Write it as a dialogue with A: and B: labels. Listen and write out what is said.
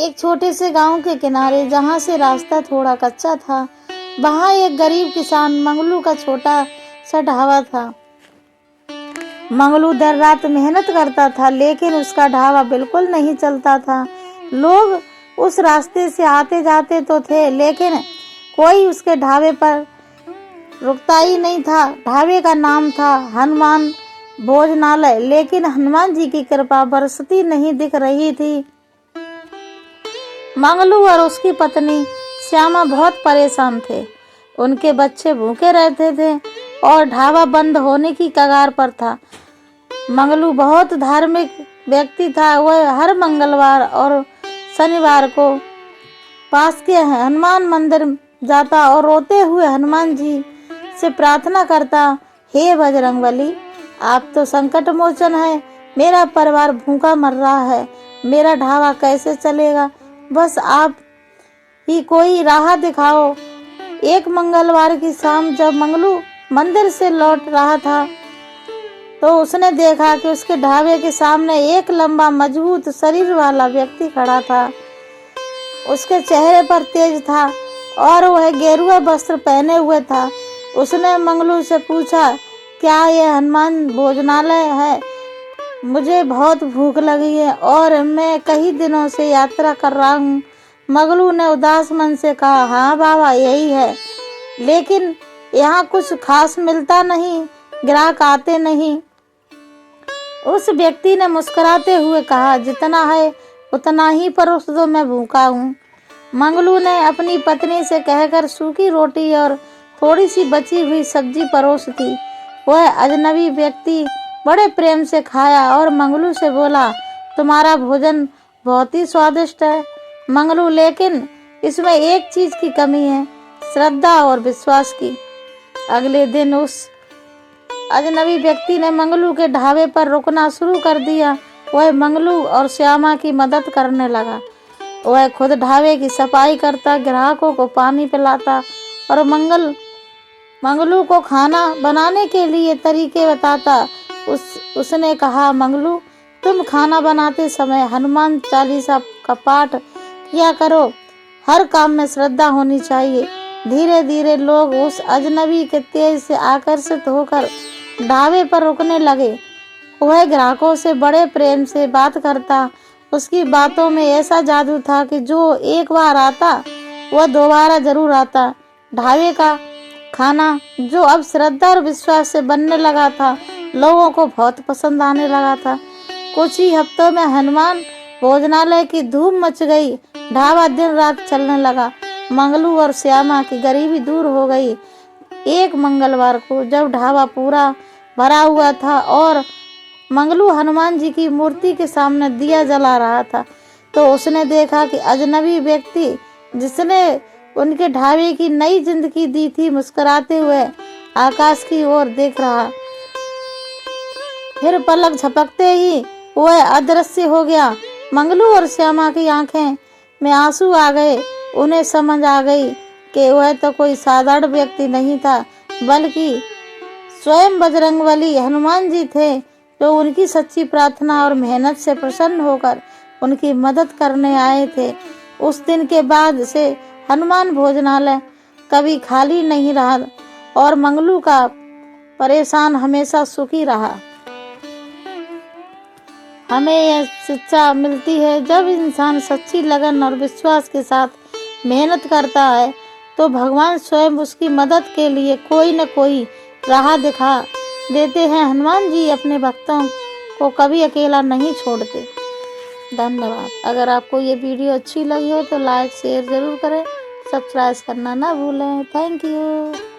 A: एक छोटे से गांव के किनारे, जहां से रास्ता थोड़ा कच्चा था, वहां एक गरीब किसान मंगलू का छोटा सा ढाबा था। मंगलू देर रात मेहनत करता था, लेकिन उसका ढाबा बिल्कुल नहीं चलता था। लोग उस रास्ते से आते जाते तो थे, लेकिन कोई उसके ढाबे पर रुकता ही नहीं था। ढाबे का नाम था हनुमान भोजनालय, लेकिन हनुमान जी की कृपा बरसती नहीं दिख रही थी। मंगलू और उसकी पत्नी श्यामा बहुत परेशान थे। उनके बच्चे भूखे रहते थे और ढाबा बंद होने की कगार पर था। मंगलू बहुत धार्मिक व्यक्ति था। वह हर मंगलवार और शनिवार को पास के हनुमान मंदिर जाता और रोते हुए हनुमान जी से प्रार्थना करता, हे बजरंगबली, आप तो संकट मोचन है। मेरा परिवार भूखा मर रहा है, मेरा ढाबा कैसे चलेगा? बस आप ही कोई राह दिखाओ। एक मंगलवार की शाम जब मंगलू मंदिर से लौट रहा था, तो उसने देखा कि उसके ढाबे के सामने एक लंबा मजबूत शरीर वाला व्यक्ति खड़ा था। उसके चेहरे पर तेज था और वह गेरुआ वस्त्र पहने हुए था। उसने मंगलू से पूछा, क्या यह हनुमान भोजनालय है? मुझे बहुत भूख लगी है और मैं कई दिनों से यात्रा कर रहा हूँ। मंगलू ने उदास मन से कहा, हाँ बाबा, यही है, लेकिन यहाँ कुछ खास मिलता नहीं, ग्राहक आते नहीं। उस व्यक्ति ने मुस्कुराते हुए कहा, जितना है उतना ही परोस दो, मैं भूखा हूँ। मंगलू ने अपनी पत्नी से कहकर सूखी रोटी और थोड़ी सी बची हुई सब्जी परोस दी। वह अजनबी व्यक्ति बड़े प्रेम से खाया और मंगलू से बोला, तुम्हारा भोजन बहुत ही स्वादिष्ट है मंगलू, लेकिन इसमें एक चीज की कमी है, श्रद्धा और विश्वास की। अगले दिन उस अजनबी व्यक्ति ने मंगलू के ढाबे पर रुकना शुरू कर दिया। वह मंगलू और श्यामा की मदद करने लगा। वह खुद ढाबे की सफाई करता, ग्राहकों को पानी पिलाता और मंगलू को खाना बनाने के लिए तरीके बताता। उसने कहा, मंगलू, तुम खाना बनाते समय हनुमान चालीसा का पाठ किया करो। हर काम में श्रद्धा होनी चाहिए। धीरे धीरे लोग उस अजनबी के तेज से आकर्षित होकर ढाबे पर रुकने लगे। वह ग्राहकों से बड़े प्रेम से बात करता। उसकी बातों में ऐसा जादू था कि जो एक बार आता वह दोबारा जरूर आता। ढाबे का खाना, जो अब श्रद्धा और विश्वास से बनने लगा था, लोगों को बहुत पसंद आने लगा था। कुछ ही हफ्तों में हनुमान भोजनालय की धूम मच गई। ढाबा दिन रात चलने लगा। मंगलू और श्यामा की गरीबी दूर हो गई। एक मंगलवार को जब ढाबा पूरा भरा हुआ था और मंगलू हनुमान जी की मूर्ति के सामने दिया जला रहा था, तो उसने देखा कि अजनबी व्यक्ति, जिसने उनके ढाबे की नई जिंदगी दी थी, मुस्कुराते हुए आकाश की ओर देख रहा। फिर पलक झपकते ही वह अदृश्य हो गया। मंगलू और श्यामा की आंखें में आंसू आ गए। उन्हें समझ आ गई कि वह तो कोई साधारण व्यक्ति नहीं था, बल्कि स्वयं बजरंगबली हनुमान जी थे, जो उनकी सच्ची प्रार्थना और मेहनत से प्रसन्न होकर उनकी मदद करने आए थे। उस दिन के बाद से हनुमान भोजनालय कभी खाली नहीं रहा और मंगलू का परेशान हमेशा सुखी रहा। हमें यह शिक्षा मिलती है, जब इंसान सच्ची लगन और विश्वास के साथ मेहनत करता है, तो भगवान स्वयं उसकी मदद के लिए कोई न कोई राह दिखा देते हैं। हनुमान जी अपने भक्तों को कभी अकेला नहीं छोड़ते। धन्यवाद। अगर आपको ये वीडियो अच्छी लगी हो तो लाइक शेयर जरूर करें, सब्सक्राइब करना ना भूलें। Thank you.